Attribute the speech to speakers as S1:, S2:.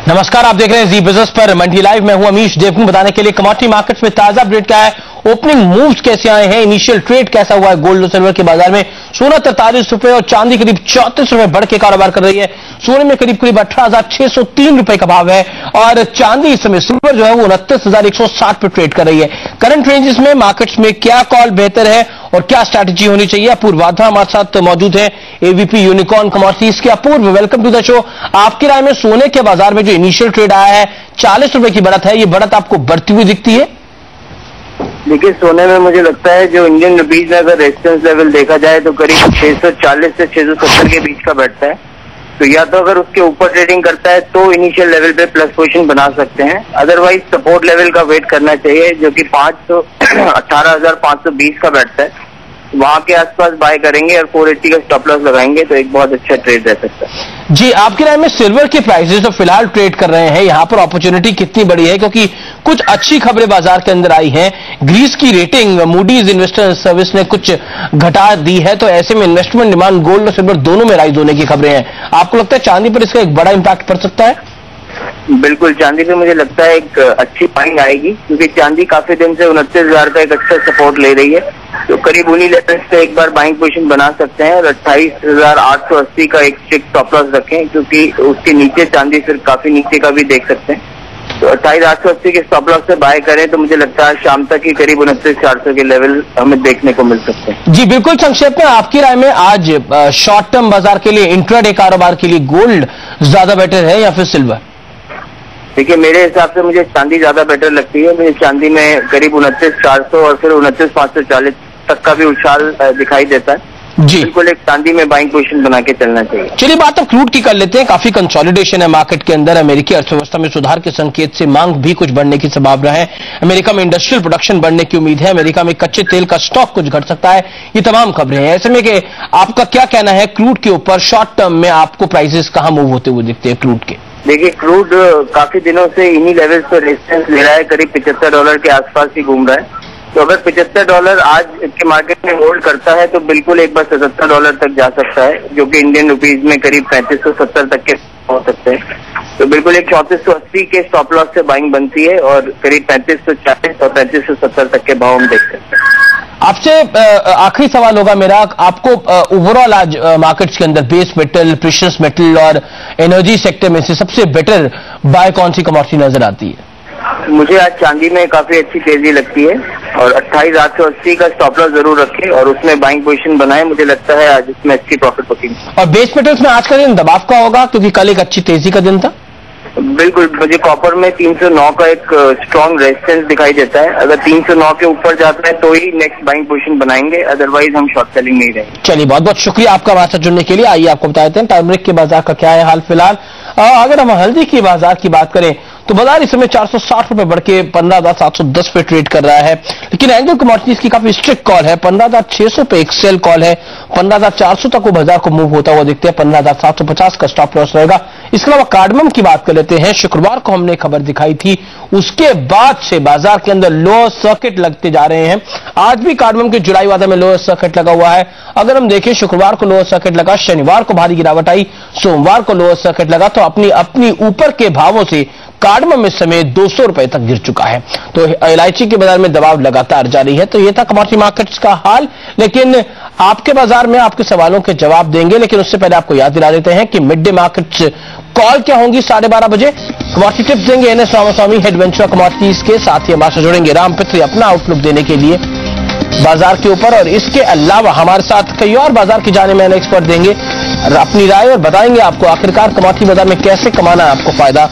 S1: नमस्कार, आप देख रहे हैं जी बिजनेस पर मंडी लाइव। मैं हूं अमीश देवगन। बताने के लिए कमोडिटी मार्केट्स में ताजा अपडेट क्या है, ओपनिंग मूव्स कैसे आए हैं, इनिशियल ट्रेड कैसा हुआ है गोल्ड और सिल्वर के बाजार में। सोना 43 रुपए और चांदी करीब 34 रुपए बढ़ के कारोबार कर रही है। सोने में करीब 18,603 रुपए का भाव है और चांदी इस समय सिल्वर जो है वो 29,160 पे ट्रेड कर रही है। करंट रेंजेस में मार्केट्स में क्या कॉल बेहतर है और क्या स्ट्रैटेजी होनी चाहिए, अपूर्व वाधा हमारे साथ मौजूद है, एवीपी यूनिकॉर्न कमोडिटीज के। अपूर्व, वेलकम टू द शो। आपकी राय में सोने के बाजार में जो इनिशियल ट्रेड आया है 40 रुपए की बढ़त है, ये बढ़त आपको बढ़ती हुई दिखती है?
S2: देखिए, सोने में मुझे लगता है जो इंडियन रुपीज में अगर रेजिस्टेंस लेवल देखा जाए तो करीब 640 से 670 के बीच का बैठता है। तो या तो अगर उसके ऊपर ट्रेडिंग करता है तो इनिशियल लेवल पे प्लस पोजीशन बना सकते हैं, अदरवाइज सपोर्ट लेवल का वेट करना चाहिए जो कि 18,520 का बैठता है। वहां के आसपास बाय करेंगे और 480 का स्टॉप लॉस लगाएंगे तो एक बहुत अच्छा ट्रेड रह सकता है।
S1: जी, आपकी राय में सिल्वर के प्राइसेस जो फिलहाल ट्रेड कर रहे हैं, यहां पर अपॉर्चुनिटी कितनी बड़ी है? क्योंकि कुछ अच्छी खबरें बाजार के अंदर आई हैं। ग्रीस की रेटिंग मूडीज इन्वेस्टर सर्विस ने कुछ घटा दी है, तो ऐसे में इन्वेस्टमेंट डिमांड गोल्ड और सिल्वर दोनों में राइज होने की खबरें हैं। आपको लगता है चांदी पर इसका एक बड़ा इंपैक्ट पड़ सकता है?
S2: बिल्कुल, चांदी पे मुझे लगता है एक अच्छी बाइंग आएगी क्योंकि चांदी काफी दिन से 29,000 का एक अच्छा सपोर्ट ले रही है। तो करीब उन्हीं लेवल से एक बार बाइंग पोजीशन बना सकते हैं और 28,880 का एक स्ट्रिक्ट स्टॉप लॉस रखें क्योंकि उसके नीचे चांदी फिर काफी नीचे का भी देख सकते हैं। तो 28,880 के स्टॉप लॉस से बाय करें तो मुझे लगता है शाम तक ही करीब 29,400 के लेवल हमें देखने को मिल सकते हैं।
S1: जी बिल्कुल, संक्षेप में आपकी राय में आज शॉर्ट टर्म बाजार के लिए, इंट्राडे कारोबार के लिए गोल्ड ज्यादा बेटर है या फिर सिल्वर?
S2: देखिए, मेरे हिसाब से मुझे चांदी ज्यादा बेटर लगती है। मुझे चांदी में करीब 29,400 और फिर 29,540 तक का भी उछाल दिखाई देता है।
S1: जी
S2: बिल्कुल, एक चांदी में बाइंग पोजीशन बना के चलना चाहिए।
S1: चलिए बात अब क्रूड की कर लेते हैं। काफी कंसोलिडेशन है मार्केट के अंदर। अमेरिकी अर्थव्यवस्था में सुधार के संकेत से मांग भी कुछ बढ़ने की संभावना है। अमेरिका में इंडस्ट्रियल प्रोडक्शन बढ़ने की उम्मीद है। अमेरिका में कच्चे तेल का स्टॉक कुछ घट सकता है। ये तमाम खबरें हैं। ऐसे में कि आपका क्या कहना है क्रूड के ऊपर? शॉर्ट टर्म में आपको प्राइसेस कहां मूव होते हुए दिखते हैं क्रूड के?
S2: देखिए, क्रूड काफी दिनों से इन्हीं लेवल्स पर रेजिस्टेंस ले रहा है, करीब $75 के आसपास ही घूम रहा है। तो अगर $75 आज के मार्केट में होल्ड करता है तो बिल्कुल एक बार $77 तक जा सकता है, जो कि इंडियन रुपीज में करीब 3570 तक के हो सकते हैं। तो बिल्कुल एक 3480 के स्टॉप लॉस से बाइंग बनती है और करीब 3540 और 3570 तक के भाव हम देख सकते हैं।
S1: आपसे आखिरी सवाल होगा मेरा, आपको ओवरऑल आज मार्केट्स के अंदर बेस मेटल, प्रेशियस मेटल और एनर्जी सेक्टर में से सबसे बेटर बाय कौन सी कमोडिटी नजर आती है?
S2: मुझे आज चांदी में काफी अच्छी तेजी लगती है और 28,880 का स्टॉप लॉस जरूर रखें और उसमें बाइंग पोजीशन बनाए। मुझे लगता है आज इसमें अच्छी प्रॉफिट बुकिंग।
S1: और बेस मेटल्स में आज का दिन दबाव का होगा क्योंकि कल एक अच्छी तेजी का दिन था।
S2: बिल्कुल, मुझे कॉपर में 309 का एक स्ट्रॉन्ग रेजिस्टेंस दिखाई देता है। अगर 309 के ऊपर जाता है तो ही नेक्स्ट बाइंग पोजीशन बनाएंगे, अदरवाइज हम शॉर्ट सेलिंग नहीं रहेंगे।
S1: चलिए, बहुत बहुत शुक्रिया आपका हमारे साथ जुड़ने के लिए। आइए आपको बता देते हैं टर्मरिक के बाजार का क्या है हाल फिलहाल। अगर हम हल्दी की बाजार की बात करें तो बाजार इस समय 460 रुपए बढ़ के 15,710 पे ट्रेड कर रहा है। लेकिन एंगल कमोडिटीज की काफी स्ट्रिक्ट कॉल है। 15,600 पे एक सेल कॉल है। 15,400 तक वो बाजार को मूव होता हुआ दिखते हैं। 15,750 का स्टॉप लॉस रहेगा। इसके अलावा कार्डमम की बात कर लेते हैं। शुक्रवार को हमने खबर दिखाई थी, उसके बाद से बाजार के अंदर लोअर सर्किट लगते जा रहे हैं। आज भी कार्डमम के जुलाई वादा में लोअर सर्किट लगा हुआ है। अगर हम देखें, शुक्रवार को लोअर सर्किट लगा, शनिवार को भारी गिरावट आई, सोमवार को लोअर सर्किट लगा, तो अपनी ऊपर के भावों से कार्डमम इस समय 200 रुपए तक गिर चुका है। तो इलायची के बाजार में दबाव लगातार जारी है। तो यह था कमोडिटी मार्केट्स का हाल। लेकिन आपके बाजार में आपके सवालों के जवाब देंगे, लेकिन उससे पहले आपको याद दिला देते हैं कि मिड डे मार्केट्स कॉल क्या होंगी 12:30 बजे। कमोडिटी टिप्स देंगे N S Ramaswamy, head venture commodities के। साथ ही हमारे साथ जुड़ेंगे राम पित्री अपना आउटलुक देने के लिए बाजार के ऊपर। और इसके अलावा हमारे साथ कई और बाजार की जाने में एक्सपर्ट देंगे अपनी राय और बताएंगे आपको आखिरकार कमोडिटी बाजार में कैसे कमाना है आपको फायदा।